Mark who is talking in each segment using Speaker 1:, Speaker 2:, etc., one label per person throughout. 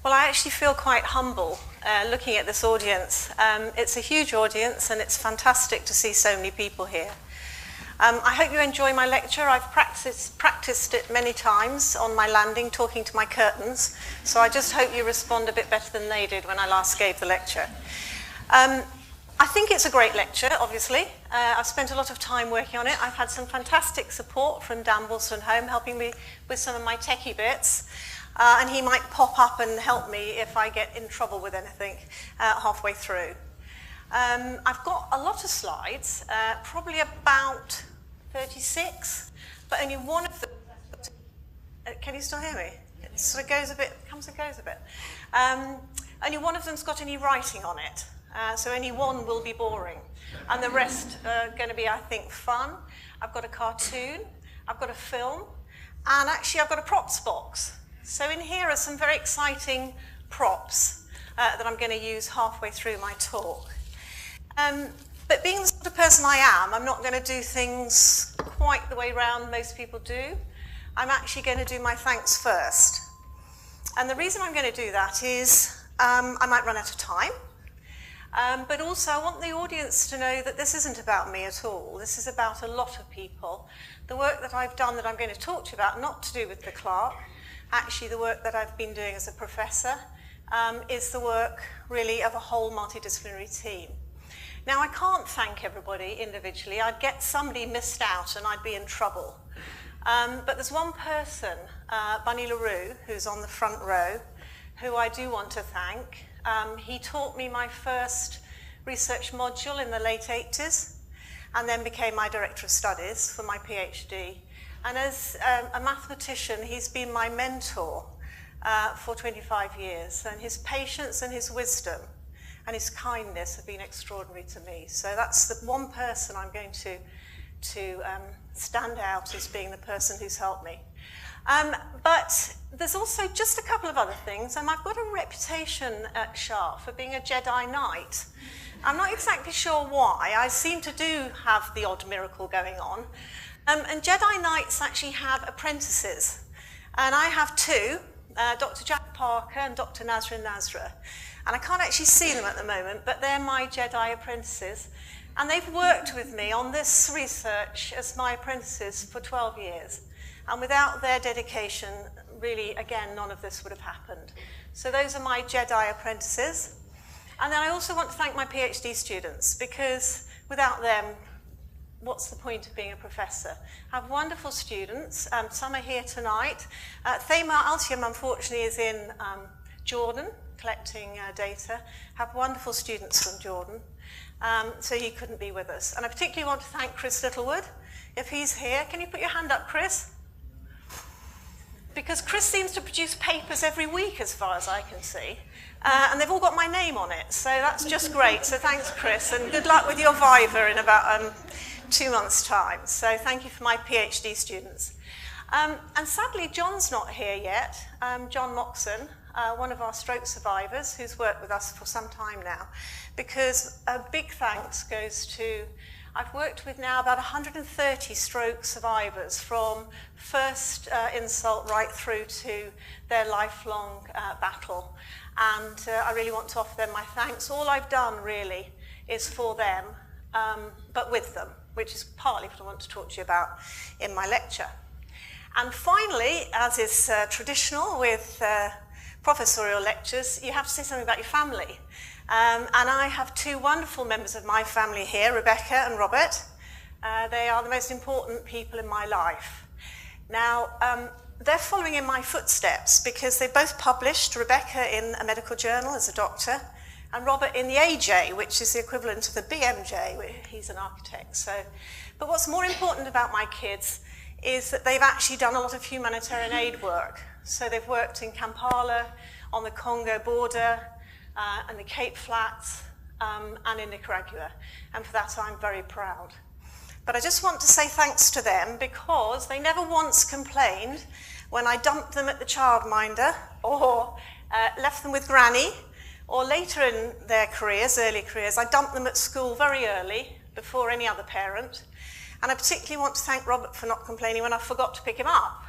Speaker 1: Well, I actually feel quite humble looking at this audience. It's a huge audience and it's fantastic to see so many people here. I hope you enjoy my lecture. I've practiced it many times on my landing, talking to my curtains, so I just hope you respond a bit better than they did when I last gave the lecture. I think it's a great lecture, obviously. I've spent a lot of time working on it. I've had some fantastic support from Dan Wilson Home, helping me with some of my techie bits. And he might pop up and help me if I get in trouble with anything halfway through. I've got a lot of slides, probably about 36, but only one of them... Can you still hear me? It sort of goes a bit, comes and goes a bit. Only one of them's got any writing on it, so only one will be boring. And the rest are going to be, I think, fun. I've got a cartoon, I've got a film, and actually I've got a props box. So in here are some very exciting props that I'm going to use halfway through my talk. But being the sort of person I am, I'm not going to do things quite the way round most people do. I'm actually going to do my thanks first. And the reason I'm going to do that is I might run out of time, but also I want the audience to know that this isn't about me at all. This is about a lot of people. The work that I've done that I'm going to talk to you about, not to do with the clerk, actually the work that I've been doing as a professor, is the work really of a whole multidisciplinary team. Now, I can't thank everybody individually. I'd get somebody missed out and I'd be in trouble. But there's one person, Bunny LaRue, who's on the front row, who I do want to thank. He taught me my first research module in the late 80s and then became my director of studies for my PhD. And as a mathematician, he's been my mentor for 25 years. And his patience and his wisdom and his kindness have been extraordinary to me. So that's the one person I'm going to stand out as being the person who's helped me. But there's also just a couple of other things. I've got a reputation at ScHARR for being a Jedi Knight. I'm not exactly sure why. I seem to do have the odd miracle going on. And Jedi Knights actually have apprentices. And I have two, Dr. Jack Parker and Dr. Nazrin Nazra. And I can't actually see them at the moment, but they're my Jedi apprentices. And they've worked with me on this research as my apprentices for 12 years. And without their dedication, really, again, none of this would have happened. So those are my Jedi apprentices. And then I also want to thank my PhD students, because without them, what's the point of being a professor? I have wonderful students. Some are here tonight. Thema Altium, unfortunately, is in Jordan, collecting data. I have wonderful students from Jordan, so he couldn't be with us. And I particularly want to thank Chris Littlewood, if he's here. Can you put your hand up, Chris? Because Chris seems to produce papers every week, as far as I can see. And they've all got my name on it, so that's just great. So thanks, Chris, and good luck with your Viva in about 2 months' time. So thank you for my PhD students. And sadly, John's not here yet. John Mawson, one of our stroke survivors, who's worked with us for some time now, because a big thanks goes to, I've worked with now about 130 stroke survivors from first insult right through to their lifelong battle. And I really want to offer them my thanks. All I've done really is for them, but with them, which is partly what I want to talk to you about in my lecture. And finally, as is traditional with professorial lectures, you have to say something about your family. And I have two wonderful members of my family here, Rebecca and Robert. They are the most important people in my life. Now, they're following in my footsteps because they both published, Rebecca in a medical journal as a doctor, and Robert in the AJ, which is the equivalent of the BMJ, where he's an architect. So, but what's more important about my kids is that they've actually done a lot of humanitarian aid work. So they've worked in Kampala, on the Congo border, and the Cape Flats, and in Nicaragua. And for that, I'm very proud. But I just want to say thanks to them because they never once complained when I dumped them at the childminder or left them with Granny, or later in their careers, early careers, I dumped them at school very early before any other parent. And I particularly want to thank Robert for not complaining when I forgot to pick him up.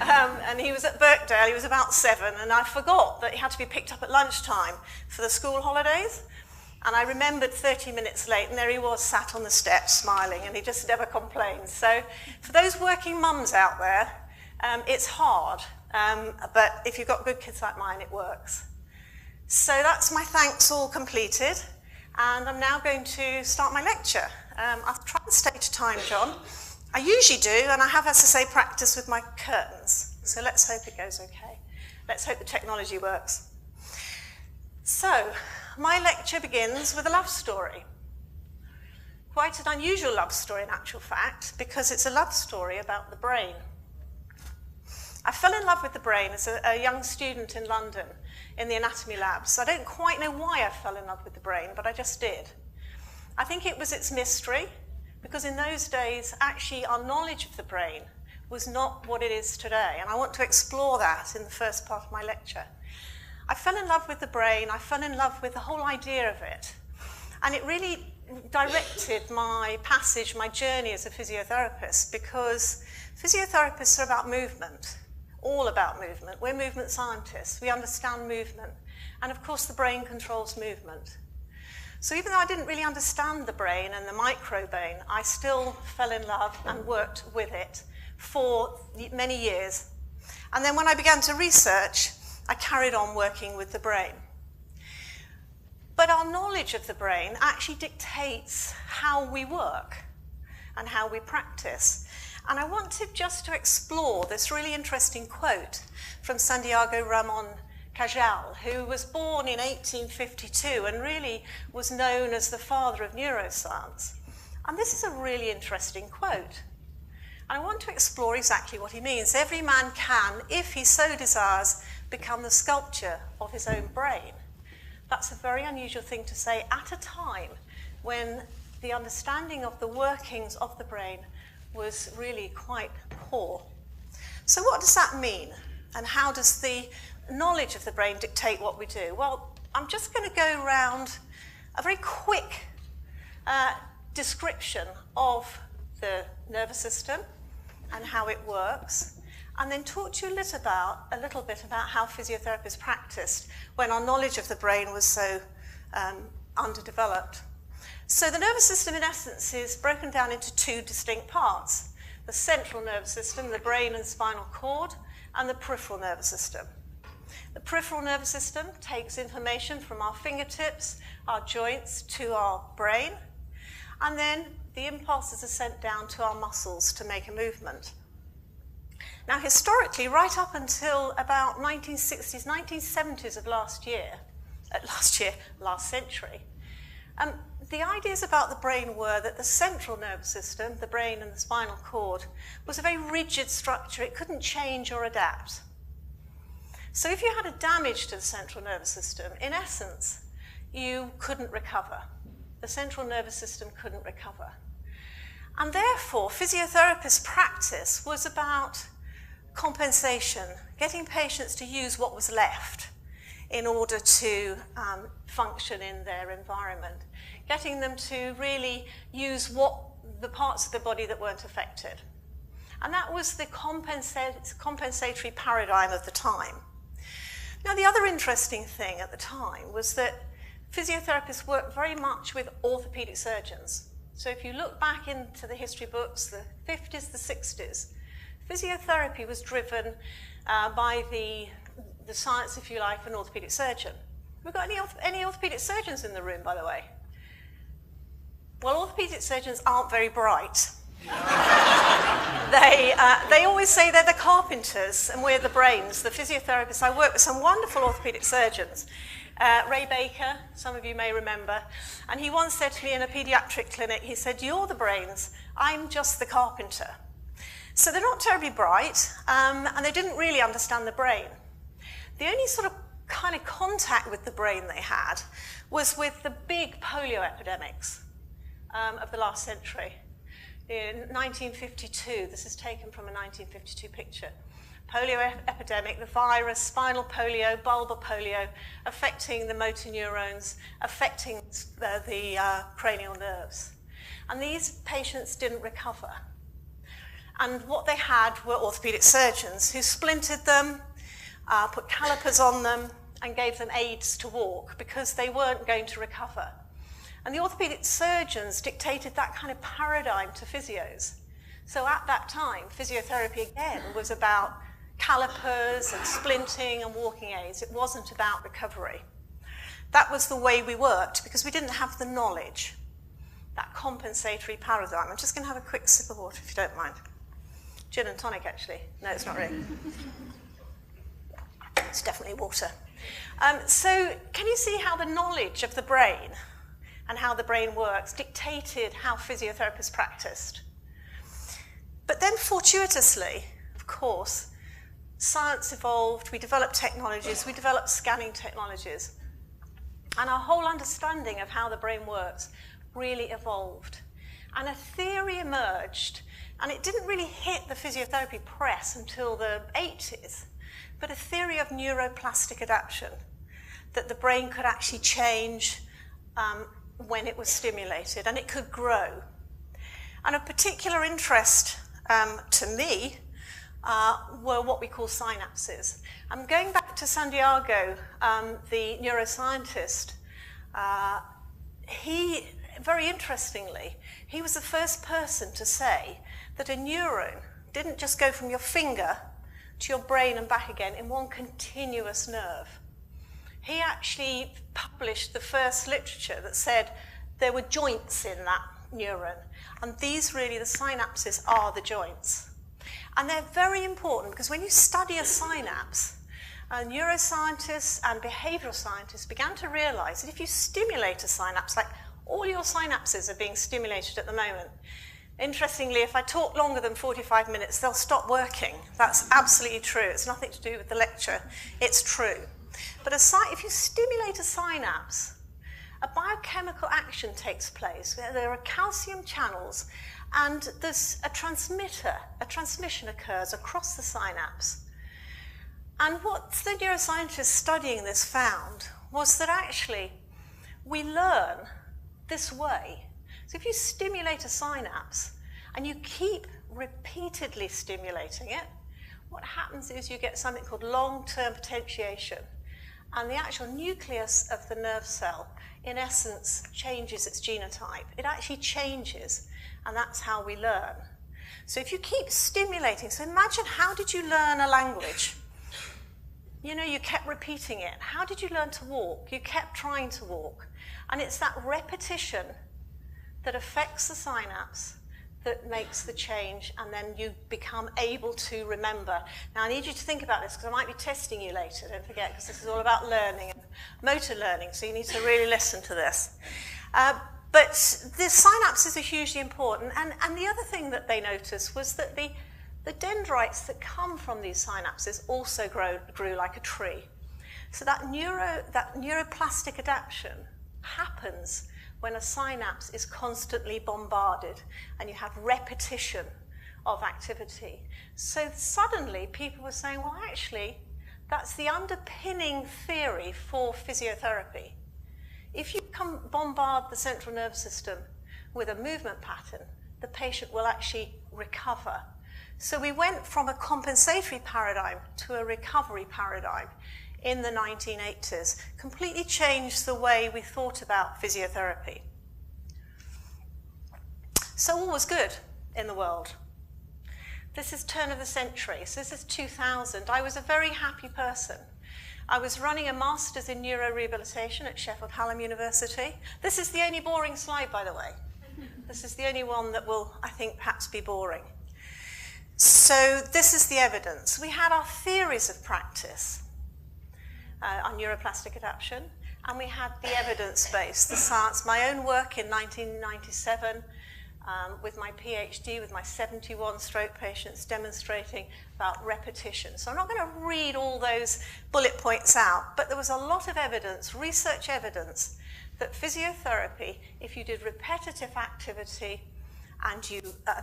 Speaker 1: And he was at Birkdale, he was about 7, and I forgot that he had to be picked up at lunchtime for the school holidays. And I remembered 30 minutes late, and there he was sat on the steps smiling, and he just never complained. So for those working mums out there, it's hard, but if you've got good kids like mine, it works. So that's my thanks all completed, and I'm now going to start my lecture. I'll try and stay to time, John. I usually do, and I have, as I say, practice with my curtains. So let's hope it goes okay. Let's hope the technology works. So, my lecture begins with a love story. Quite an unusual love story, in actual fact, because it's a love story about the brain. I fell in love with the brain as a young student in London in the anatomy labs. I don't quite know why I fell in love with the brain, but I just did. I think it was its mystery, because in those days, actually, our knowledge of the brain was not what it is today, and I want to explore that in the first part of my lecture. I fell in love with the brain, I fell in love with the whole idea of it, and it really directed my passage, my journey as a physiotherapist, because physiotherapists are about movement, all about movement. We're movement scientists, we understand movement, and of course the brain controls movement. So even though I didn't really understand the brain and the microbrain, I still fell in love and worked with it for many years. And then when I began to research, I carried on working with the brain. But our knowledge of the brain actually dictates how we work and how we practice. And I wanted just to explore this really interesting quote from Santiago Ramon Cajal, who was born in 1852 and really was known as the father of neuroscience. And this is a really interesting quote. And I want to explore exactly what he means. Every man can, if he so desires, become the sculptor of his own brain. That's a very unusual thing to say at a time when the understanding of the workings of the brain was really quite poor. So what does that mean? And how does the knowledge of the brain dictate what we do? Well, I'm just going to go around a very quick description of the nervous system and how it works, and then talk to you a little bit about how physiotherapists practiced when our knowledge of the brain was so underdeveloped. So the nervous system, in essence, is broken down into 2 distinct parts: the central nervous system, the brain and spinal cord, and the peripheral nervous system. The peripheral nervous system takes information from our fingertips, our joints, to our brain, and then the impulses are sent down to our muscles to make a movement. Now, historically, right up until about 1960s, 1970s of last century, the ideas about the brain were that the central nervous system, the brain and the spinal cord, was a very rigid structure. It couldn't change or adapt. So if you had a damage to the central nervous system, in essence, you couldn't recover. The central nervous system couldn't recover. And therefore, physiotherapist practice was about compensation, getting patients to use what was left in order to function in their environment, getting them to really use the parts of the body that weren't affected. And that was the compensatory paradigm of the time. Now, the other interesting thing at the time was that physiotherapists worked very much with orthopedic surgeons. So if you look back into the history books, the 50s, the 60s, physiotherapy was driven by the science, if you like, of an orthopedic surgeon. Have we got any orthopedic surgeons in the room, by the way? Well, orthopedic surgeons aren't very bright. They always say they're the carpenters and we're the brains, the physiotherapists. I work with some wonderful orthopedic surgeons. Ray Baker, some of you may remember, and he once said to me in a pediatric clinic, he said, "You're the brains, I'm just the carpenter." So they're not terribly bright, and they didn't really understand the brain. The only sort of kind of contact with the brain they had was with the big polio epidemics of the last century. In 1952, this is taken from a 1952 picture. Polio epidemic, the virus, spinal polio, bulbar polio, affecting the motor neurons, affecting the cranial nerves. And these patients didn't recover. And what they had were orthopedic surgeons who splintered them, put calipers on them, and gave them aids to walk because they weren't going to recover. And the orthopedic surgeons dictated that kind of paradigm to physios. So at that time, physiotherapy again was about calipers and splinting and walking aids. It wasn't about recovery. That was the way we worked because we didn't have the knowledge, that compensatory paradigm. I'm just going to have a quick sip of water if you don't mind. Gin and tonic, actually. No, it's not really. It's definitely water. So can you see how the knowledge of the brain and how the brain works dictated how physiotherapists practiced? But then fortuitously, of course, science evolved, we developed technologies, we developed scanning technologies, and our whole understanding of how the brain works really evolved. And a theory emerged, and it didn't really hit the physiotherapy press until the 80s, but a theory of neuroplastic adaptation, that the brain could actually change when it was stimulated, and it could grow. And of particular interest to me were what we call synapses. I'm going back to Santiago, the neuroscientist. He, very interestingly, he was the first person to say that a neuron didn't just go from your finger to your brain and back again in one continuous nerve. He actually published the first literature that said there were joints in that neuron, and these really, the synapses, are the joints. And they're very important because when you study a synapse, neuroscientists and behavioral scientists began to realize that if you stimulate a synapse, like all your synapses are being stimulated at the moment. Interestingly, if I talk longer than 45 minutes, they'll stop working. That's absolutely true. It's nothing to do with the lecture. It's true. But if you stimulate a synapse, a biochemical action takes place. There are calcium channels, and there's a transmission occurs across the synapse. And what the neuroscientists studying this found was that actually we learn this way. So if you stimulate a synapse and you keep repeatedly stimulating it, what happens is you get something called long-term potentiation. And the actual nucleus of the nerve cell, in essence, changes its genotype. It actually changes, and that's how we learn. So if you keep stimulating, so imagine, how did you learn a language? You know, you kept repeating it. How did you learn to walk? You kept trying to walk. And it's that repetition that affects the synapse that makes the change, and then you become able to remember. Now, I need you to think about this because I might be testing you later, don't forget, because this is all about learning and motor learning, so you need to really listen to this. But the synapses are hugely important, and the other thing that they noticed was that the dendrites that come from these synapses also grew like a tree. So that neuroplastic adaptation happens when a synapse is constantly bombarded and you have repetition of activity. So suddenly people were saying, well, actually, that's the underpinning theory for physiotherapy. If you bombard the central nervous system with a movement pattern, the patient will actually recover. So we went from a compensatory paradigm to a recovery paradigm in the 1980s, completely changed the way we thought about physiotherapy. So all was good in the world. This is turn of the century, so this is 2000. I was a very happy person. I was running a master's in neurorehabilitation at Sheffield Hallam University. This is the only boring slide, by the way. This is the only one that will, I think, perhaps be boring. So this is the evidence. We had our theories of practice on neuroplastic adaptation, and we had the evidence base, the science. My own work in 1997 with my PhD, with my 71 stroke patients, demonstrating about repetition. So I'm not going to read all those bullet points out, but there was a lot of evidence, research evidence, that physiotherapy, if you did repetitive activity and you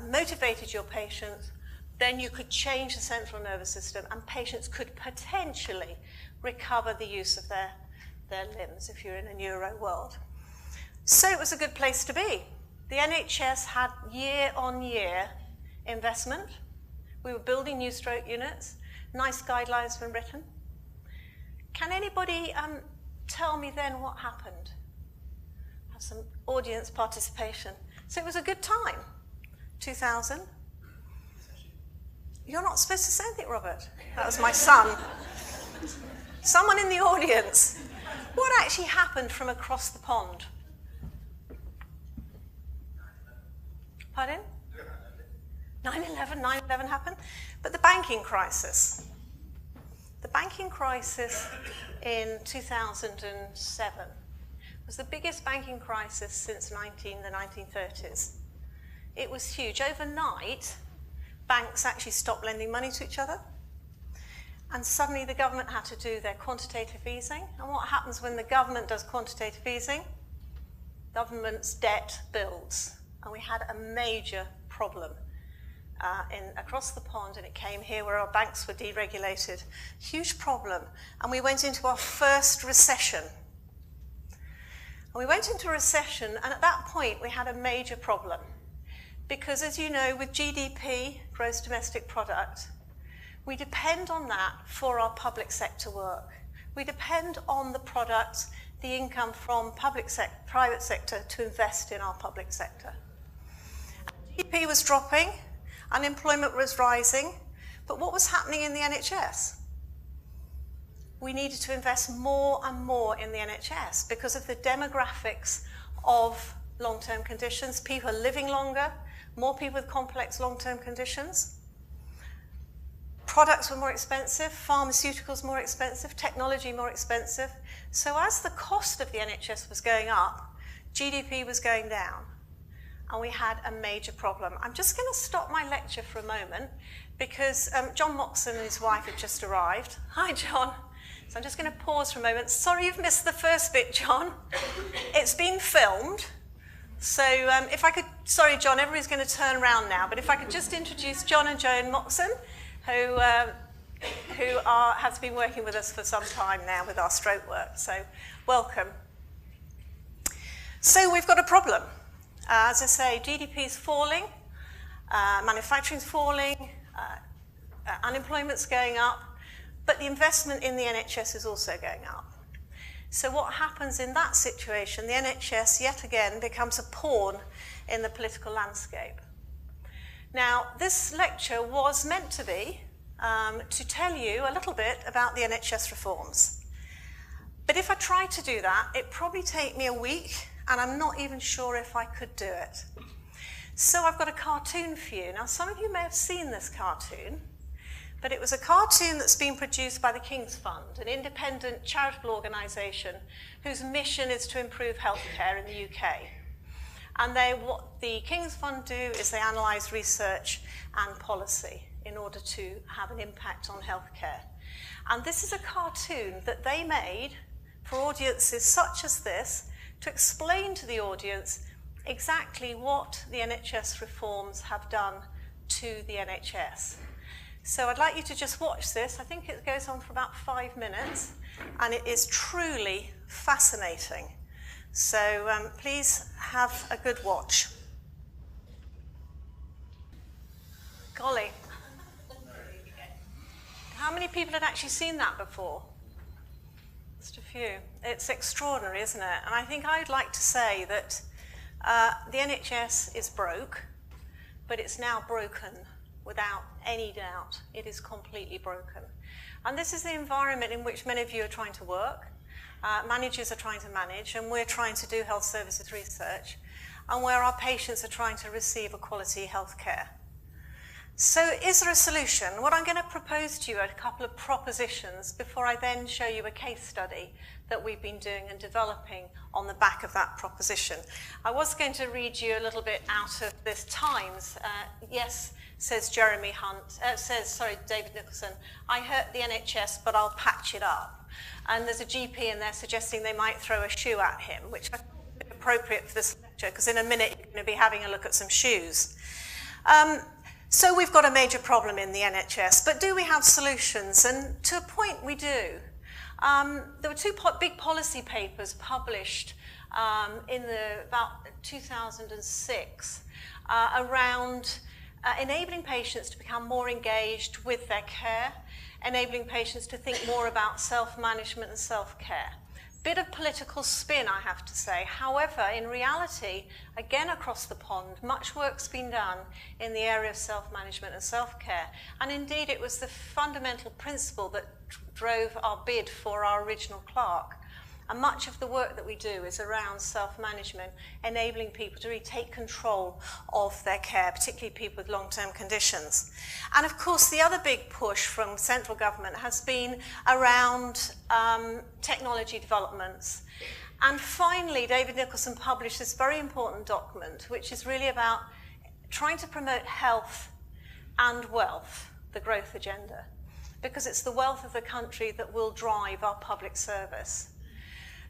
Speaker 1: motivated your patients, then you could change the central nervous system, and patients could potentially recover the use of their limbs if you're in a neuro world. So it was a good place to be. The NHS had year-on-year investment We were building new stroke units. Nice guidelines been written. Can anybody tell me then what happened? Have some audience participation. So it was a good time, 2000. You're not supposed to say anything, Robert. That was my son. Someone in the audience. What actually happened from across the pond? Pardon? 9/11. 9/11 happened. But the banking crisis. The banking crisis in 2007 was the biggest banking crisis since the 1930s. It was huge. Overnight, banks actually stopped lending money to each other. And suddenly the government had to do their quantitative easing. And what happens when the government does quantitative easing? Government's debt builds. And we had a major problem across the pond, and it came here where our banks were deregulated. Huge problem. And we went into our first recession. And we went into a recession, and at that point we had a major problem. Because as you know, with GDP, gross domestic product, we depend on that for our public sector work. We depend on the product, the income from private sector to invest in our public sector. GDP was dropping, unemployment was rising, but what was happening in the NHS? We needed to invest more and more in the NHS because of the demographics of long-term conditions. People are living longer, more people with complex long-term conditions. Products were more expensive, pharmaceuticals more expensive, technology more expensive. So as the cost of the NHS was going up, GDP was going down. And we had a major problem. I'm just going to stop my lecture for a moment because John Mawson and his wife have just arrived. Hi, John. So I'm just going to pause for a moment. Sorry you've missed the first bit, John. It's been filmed. So if I could, sorry, John, everybody's going to turn around now, but if I could just introduce John and Joan Mawson, who has been working with us for some time now with our stroke work. So welcome. So we've got a problem. As I say, GDP is falling, manufacturing's falling, unemployment's going up, but the investment in the NHS is also going up. So what happens in that situation, the NHS yet again becomes a pawn in the political landscape. Now, this lecture was meant to be to tell you a little bit about the NHS reforms. But if I tried to do that, it'd probably take me a week, and I'm not even sure if I could do it. So I've got a cartoon for you. Now, some of you may have seen this cartoon, but it was a cartoon that's been produced by the King's Fund, an independent charitable organisation whose mission is to improve healthcare in the UK. And what the King's Fund do is they analyse research and policy in order to have an impact on healthcare. And this is a cartoon that they made for audiences such as this to explain to the audience exactly what the NHS reforms have done to the NHS. So I'd like you to just watch this. I think it goes on for about 5 minutes, and it is truly fascinating. So please have a good watch. Golly. How many people had actually seen that before? Just a few. It's extraordinary, isn't it? And I think I'd like to say that the NHS is broke, but it's now broken without any doubt. It is completely broken. And this is the environment in which many of you are trying to work. Managers are trying to manage, and we're trying to do health services research, and where our patients are trying to receive a quality health care. So is there a solution? What I'm going to propose to you are a couple of propositions before I then show you a case study that we've been doing and developing on the back of that proposition. I was going to read you a little bit out of this Times. Yes, says David Nicholson, I hurt the NHS, but I'll patch it up. And there's a GP in there suggesting they might throw a shoe at him, which I think is appropriate for this lecture, because in a minute you're going to be having a look at some shoes. So we've got a major problem in the NHS, but do we have solutions? And to a point we do. There were two big policy papers published in about 2006 around enabling patients to become more engaged with their care, enabling patients to think more about self-management and self-care. Bit of political spin, I have to say. However, in reality, again across the pond, much work's been done in the area of self-management and self-care. And indeed, it was the fundamental principle that drove our bid for our original clerk. And much of the work that we do is around self-management, enabling people to really take control of their care, particularly people with long-term conditions. And of course, the other big push from central government has been around technology developments. And finally, David Nicholson published this very important document, which is really about trying to promote health and wealth, the growth agenda, because it's the wealth of the country that will drive our public service.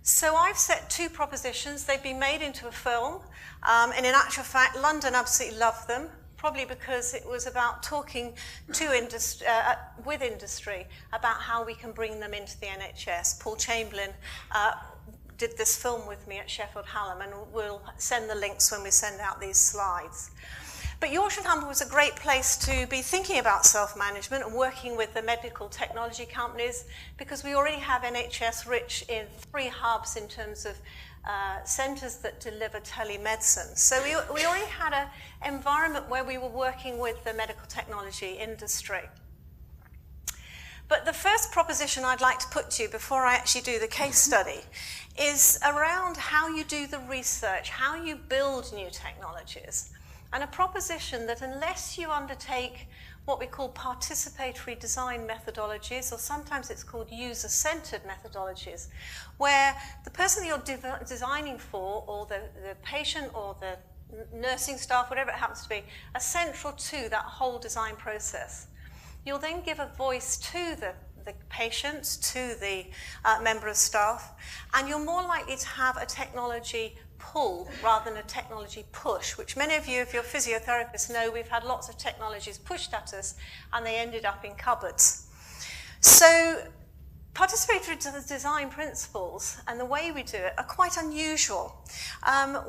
Speaker 1: So I've set two propositions. They've been made into a film, and in actual fact, London absolutely loved them, probably because it was about talking to with industry about how we can bring them into the NHS. Paul Chamberlain did this film with me at Sheffield Hallam, and we'll send the links when we send out these slides. But Yorkshire and Humber was a great place to be thinking about self-management and working with the medical technology companies, because we already have NHS rich in 3 hubs in terms of centres that deliver telemedicine. So we already had an environment where we were working with the medical technology industry. But the first proposition I'd like to put to you before I actually do the case study is around how you do the research, how you build new technologies. And a proposition that unless you undertake what we call participatory design methodologies, or sometimes it's called user-centered methodologies, where the person that you're designing for, or the patient or the nursing staff, whatever it happens to be, are central to that whole design process. You'll then give a voice to the patient, to the member of staff, and you're more likely to have a technology pull rather than a technology push, which many of you, if you're physiotherapists, know we've had lots of technologies pushed at us and they ended up in cupboards. So participatory design principles and the way we do it are quite unusual.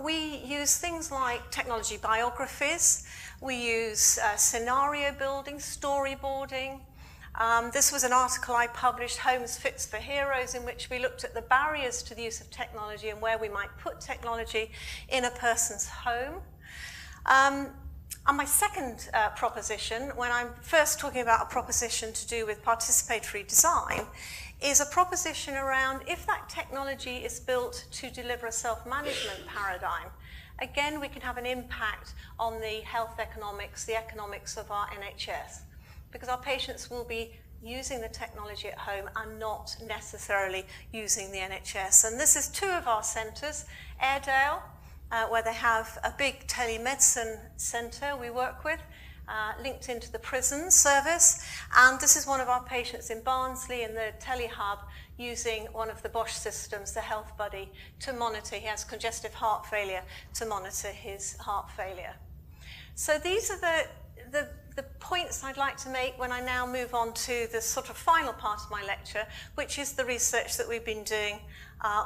Speaker 1: We use things like technology biographies, we use scenario building, storyboarding. This was an article I published, Homes Fit for Heroes, in which we looked at the barriers to the use of technology and where we might put technology in a person's home. And my second proposition, when I'm first talking about a proposition to do with participatory design, is a proposition around if that technology is built to deliver a self-management paradigm, again, we can have an impact on the health economics, the economics of our NHS. Because our patients will be using the technology at home and not necessarily using the NHS. And this is 2 of our centres, Airedale, where they have a big telemedicine centre we work with, linked into the prison service. And this is one of our patients in Barnsley in the telehub using one of the Bosch systems, the Health Buddy, to monitor. He has congestive heart failure, to monitor his heart failure. So these are the points I'd like to make when I now move on to the sort of final part of my lecture, which is the research that we've been doing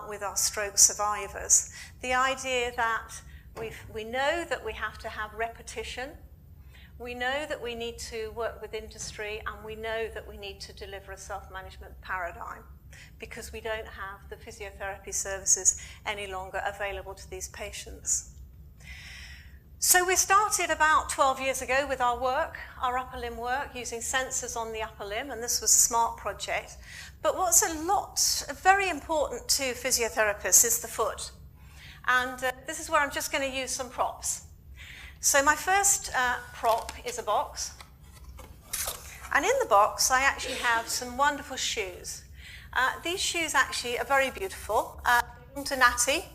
Speaker 1: with our stroke survivors. The idea that we know that we have to have repetition, we know that we need to work with industry, and we know that we need to deliver a self-management paradigm, because we don't have the physiotherapy services any longer available to these patients. So we started about 12 years ago with our work, our upper limb work, using sensors on the upper limb, and this was a SMART project. But what's very important to physiotherapists is the foot. And this is where I'm just going to use some props. So my first prop is a box. And in the box, I actually have some wonderful shoes. These shoes actually are very beautiful. They belong to Natty,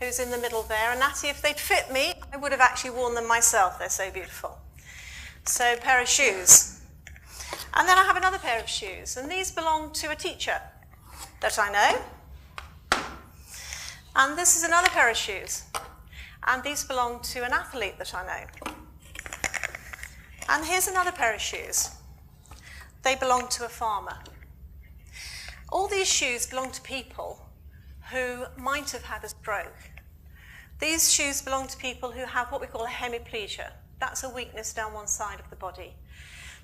Speaker 1: who's in the middle there. And Natty, if they'd fit me, I would have actually worn them myself. They're so beautiful. So, pair of shoes. And then I have another pair of shoes. And these belong to a teacher that I know. And this is another pair of shoes. And these belong to an athlete that I know. And here's another pair of shoes. They belong to a farmer. All these shoes belong to people who might have had a stroke. These shoes belong to people who have what we call a hemiplegia. That's a weakness down one side of the body.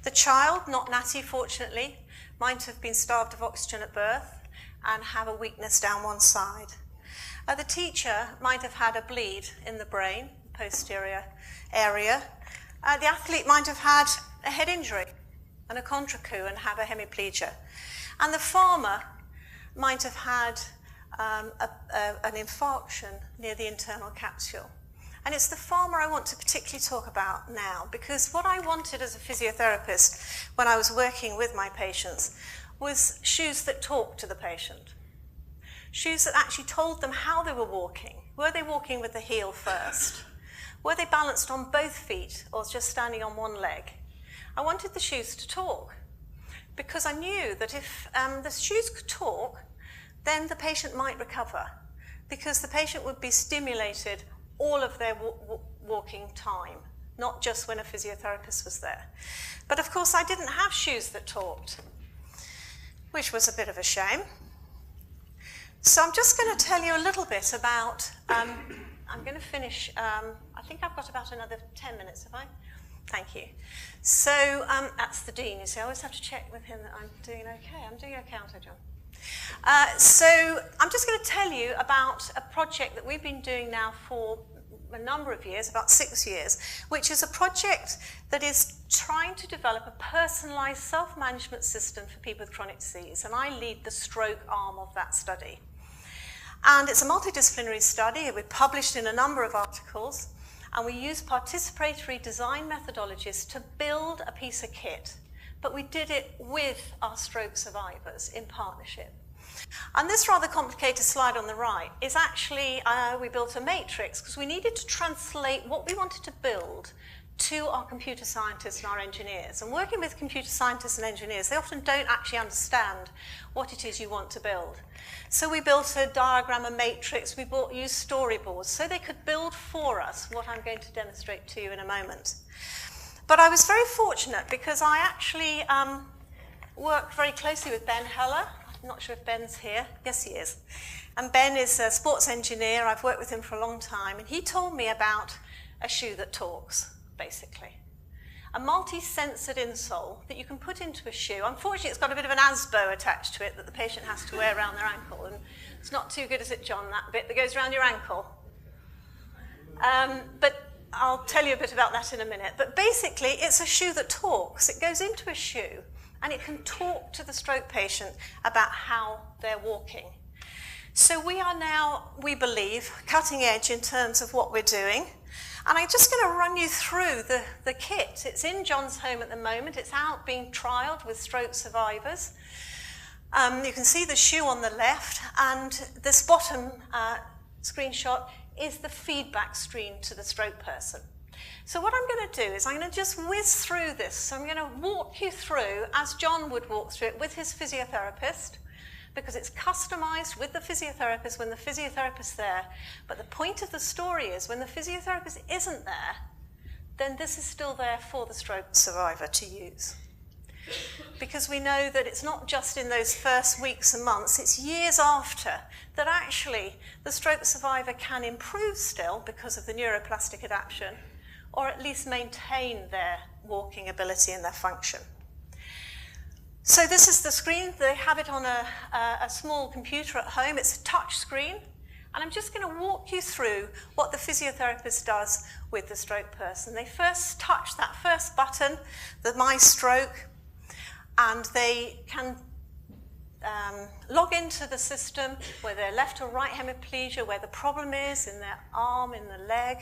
Speaker 1: The child, not natty fortunately, might have been starved of oxygen at birth and have a weakness down one side. The teacher might have had a bleed in the brain, posterior area. The athlete might have had a head injury and a contracoup and have a hemiplegia. And the farmer might have had an infarction near the internal capsule. And it's the farmer I want to particularly talk about now, because what I wanted as a physiotherapist when I was working with my patients was shoes that talked to the patient. Shoes that actually told them how they were walking. Were they walking with the heel first? Were they balanced on both feet or just standing on one leg? I wanted the shoes to talk, because I knew that if the shoes could talk, then the patient might recover, because the patient would be stimulated all of their walking time, not just when a physiotherapist was there. But of course I didn't have shoes that talked, which was a bit of a shame. So I'm just going to tell you a little bit about, I'm going to finish, I think I've got about another 10 minutes, have I? Thank you. So that's the dean, you see. I always have to check with him that I'm doing okay. I'm doing okay, aren't I, John? So I'm just going to tell you about a project that we've been doing now for a number of years, about 6 years, which is a project that is trying to develop a personalised self-management system for people with chronic disease, and I lead the stroke arm of that study. And it's a multidisciplinary study. We're published in a number of articles, and we use participatory design methodologies to build a piece of kit, but we did it with our stroke survivors in partnership. And this rather complicated slide on the right is actually, we built a matrix because we needed to translate what we wanted to build to our computer scientists and our engineers. And working with computer scientists and engineers, they often don't actually understand what it is you want to build. So we built a diagram, a matrix, we used storyboards so they could build for us what I'm going to demonstrate to you in a moment. But I was very fortunate because I actually worked very closely with Ben Heller. I'm not sure if Ben's here. Yes, he is. And Ben is a sports engineer. I've worked with him for a long time. And he told me about a shoe that talks, basically. A multi-sensored insole that you can put into a shoe. Unfortunately, it's got a bit of an ASBO attached to it that the patient has to wear around their ankle. And it's not too good, is it, John, that bit that goes around your ankle? But I'll tell you a bit about that in a minute. But basically, it's a shoe that talks. It goes into a shoe, and it can talk to the stroke patient about how they're walking. So we are now, we believe, cutting edge in terms of what we're doing. And I'm just going to run you through the kit. It's in John's home at the moment. It's out being trialled with stroke survivors. You can see the shoe on the left, and this bottom screenshot is the feedback stream to the stroke person. So what I'm going to do is I'm going to just whiz through this. So I'm going to walk you through, as John would walk through it with his physiotherapist, because it's customized with the physiotherapist when the physiotherapist's there. But the point of the story is when the physiotherapist isn't there, then this is still there for the stroke survivor to use. Because we know that it's not just in those first weeks and months, it's years after that actually the stroke survivor can improve still because of the neuroplastic adaptation, or at least maintain their walking ability and their function. So this is the screen. They have it on a small computer at home. It's a touch screen. And I'm just going to walk you through what the physiotherapist does with the stroke person. They first touch that first button, the My Stroke, and they can log into the system where their left or right hemiplegia, where the problem is, in their arm, in the leg.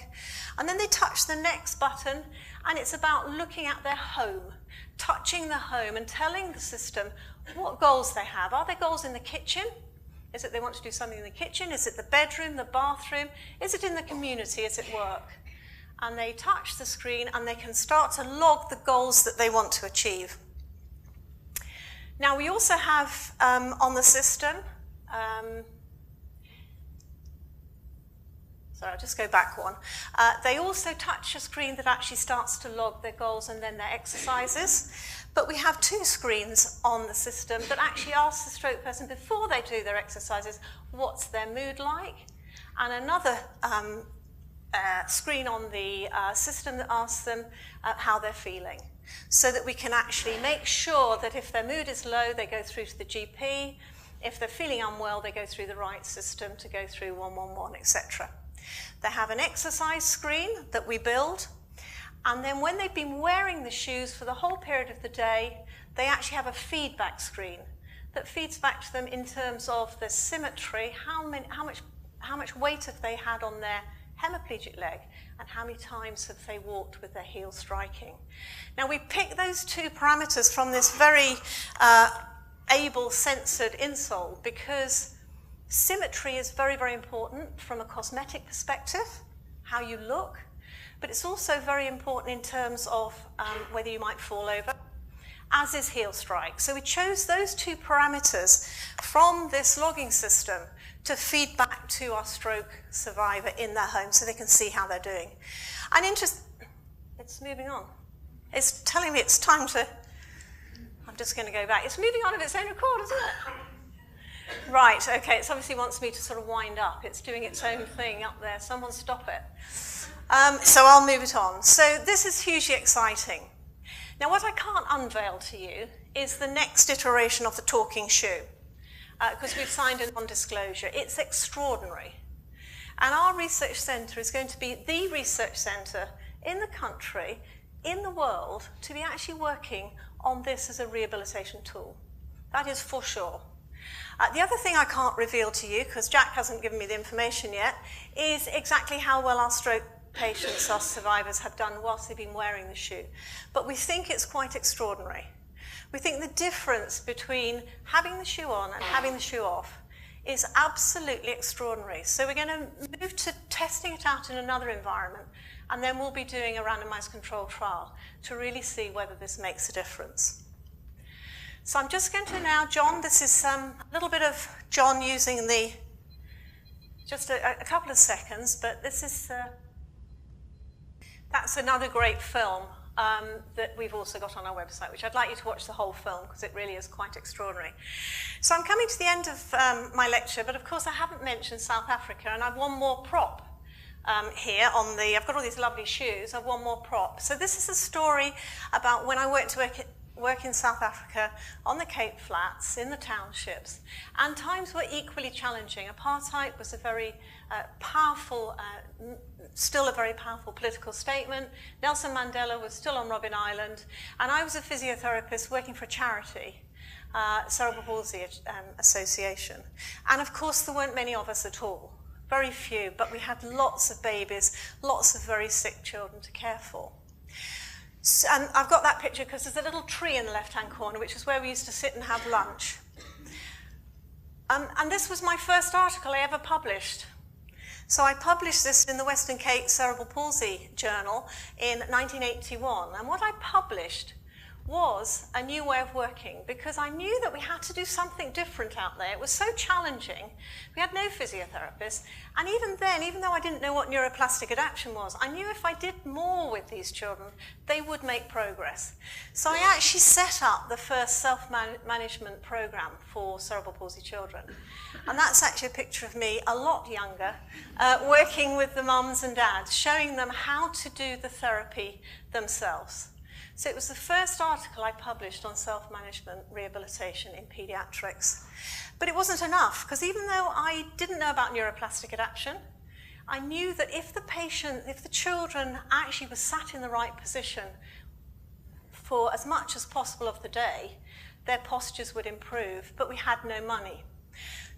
Speaker 1: And then they touch the next button, and it's about looking at their home, touching the home and telling the system what goals they have. Are there goals in the kitchen? Is it they want to do something in the kitchen? Is it the bedroom, the bathroom? Is it in the community? Is it work? And they touch the screen and they can start to log the goals that they want to achieve. Now we also have on the system, sorry, I'll just go back one. They also touch a screen that actually starts to log their goals and then their exercises. But we have two screens on the system that actually ask the stroke person before they do their exercises, what's their mood like? And another screen on the system that asks them how they're feeling, so that we can actually make sure that if their mood is low, they go through to the GP. If they're feeling unwell, they go through the right system to go through 111, etc. They have an exercise screen that we build, and then when they've been wearing the shoes for the whole period of the day, they actually have a feedback screen that feeds back to them in terms of the symmetry, how much weight have they had on their hemiplegic leg, and how many times have they walked with their heel striking. Now, we pick those two parameters from this very able censored insole because symmetry is very, very important from a cosmetic perspective, how you look, but it's also very important in terms of whether you might fall over, as is heel strike. So we chose those two parameters from this logging system to feed back to our stroke survivor in their home so they can see how they're doing. And it's moving on. It's telling me it's time to, I'm just going to go back. It's moving on of its own accord, isn't it? Right, okay, it obviously wants me to sort of wind up. It's doing its own thing up there. Someone stop it. So I'll move it on. So this is hugely exciting. Now, what I can't unveil to you is the next iteration of the talking shoe, because we've signed a non-disclosure. It's extraordinary. And our research centre is going to be the research centre in the country, in the world, to be actually working on this as a rehabilitation tool. That is for sure. The other thing I can't reveal to you, because Jack hasn't given me the information yet, is exactly how well our stroke patients, our survivors, have done whilst they've been wearing the shoe. But we think it's quite extraordinary. We think the difference between having the shoe on and having the shoe off is absolutely extraordinary. So we're going to move to testing it out in another environment, and then we'll be doing a randomized controlled trial to really see whether this makes a difference. So I'm just going to now, John, this is a little bit of John using the, just a couple of seconds, but this is, that's another great film that we've also got on our website, which I'd like you to watch the whole film because it really is quite extraordinary. So I'm coming to the end of my lecture, but of course I haven't mentioned South Africa, and I've one more prop here on the, I've got all these lovely shoes, I've one more prop. So this is a story about when I went to work in South Africa on the Cape Flats, in the townships, and times were equally challenging. Apartheid was a very powerful, still a very powerful political statement. Nelson Mandela was still on Robben Island, and I was a physiotherapist working for a charity, Cerebral Palsy Association. And of course there weren't many of us at all, very few, but we had lots of babies, lots of very sick children to care for. So, and I've got that picture because there's a little tree in the left-hand corner, which is where we used to sit and have lunch. And this was my first article I ever published. So I published this in the Western Cape Cerebral Palsy Journal in 1981. And what I published was a new way of working, because I knew that we had to do something different out there. It was so challenging. We had no physiotherapists. And even then, even though I didn't know what neuroplastic adaptation was, I knew if I did more with these children, they would make progress. So I actually set up the first self-management program for cerebral palsy children. And that's actually a picture of me, a lot younger, working with the mums and dads, showing them how to do the therapy themselves. So it was the first article I published on self-management rehabilitation in pediatrics. But it wasn't enough, because even though I didn't know about neuroplastic adaptation, I knew that if the children actually were sat in the right position for as much as possible of the day, their postures would improve, but we had no money.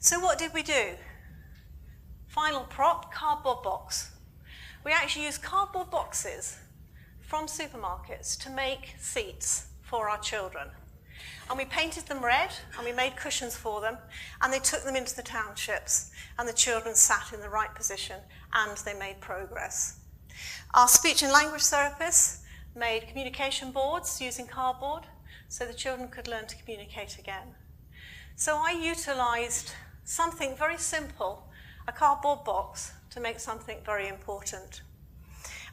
Speaker 1: So what did we do? Final prop, cardboard box. We actually used cardboard boxes from supermarkets to make seats for our children. And we painted them red, and we made cushions for them, and they took them into the townships, and the children sat in the right position, and they made progress. Our speech and language therapists made communication boards using cardboard, so the children could learn to communicate again. So I utilized something very simple, a cardboard box, to make something very important.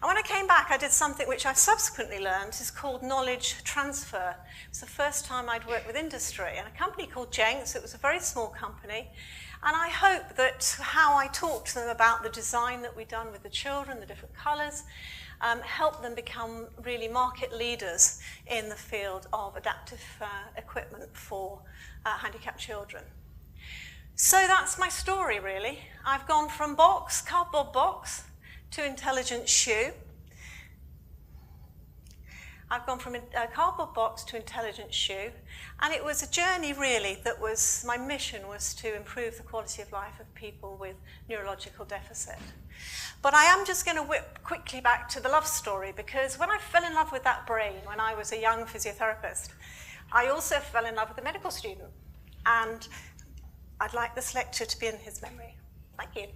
Speaker 1: And when I came back, I did something which I've subsequently learned is called knowledge transfer. It was the first time I'd worked with industry. And a company called Jenks, it was a very small company, And I hope that how I talk to them about the design that we've done with the children, the different colours, help them become really market leaders in the field of adaptive equipment for handicapped children. So that's my story, really. I've gone from box, cardboard box, to intelligent shoe. I've gone from a cardboard box to intelligent shoe, and it was a journey really that was, my mission was to improve the quality of life of people with neurological deficit. But I am just going to whip quickly back to the love story, because when I fell in love with that brain when I was a young physiotherapist, I also fell in love with a medical student, and I'd like this lecture to be in his memory. Thank you.